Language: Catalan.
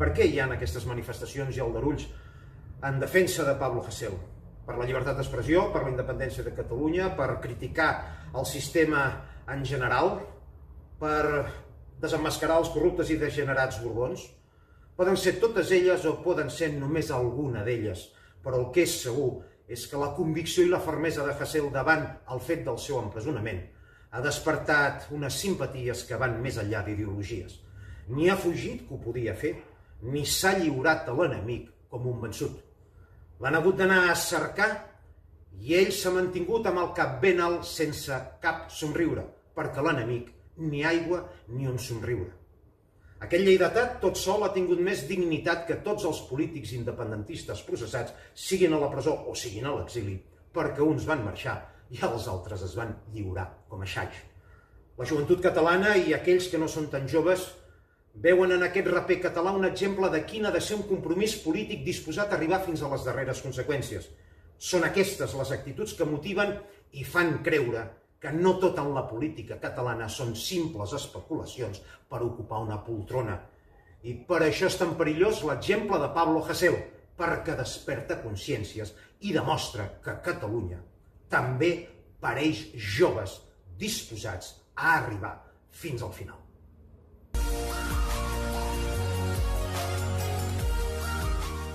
Per què hi ha aquestes manifestacions i aldarulls en defensa de Pablo Hasél? Per la llibertat d'expressió, per la independència de Catalunya, per criticar el sistema en general, per desemmascarar els corruptes i degenerats borbons? Poden ser totes elles o poden ser només alguna d'elles, però el que és segur és que la convicció i la fermesa de Hasél davant el fet del seu empresonament ha despertat unes simpaties que van més enllà d'ideologies. Ni ha fugit, que ho podia fer, ni s'ha lliurat a l'enemic com un vençut. L'han hagut d'anar a cercar i ell s'ha mantingut amb el cap ben alt sense cap somriure, perquè l'enemic ni aigua ni un somriure. Aquest lleidatà tot sol ha tingut més dignitat que tots els polítics independentistes processats, siguin a la presó o siguin a l'exili, perquè uns van marxar i els altres es van lliurar com a xaix. La joventut catalana i aquells que no són tan joves veuen en aquest raper català un exemple de quin ha de ser un compromís polític disposat a arribar fins a les darreres conseqüències. Són aquestes les actituds que motiven i fan creure que no tot en la política catalana són simples especulacions per ocupar una poltrona. I per això és tan perillós l'exemple de Pablo Hasél, perquè desperta consciències i demostra que Catalunya també pareix joves disposats a arribar fins al final.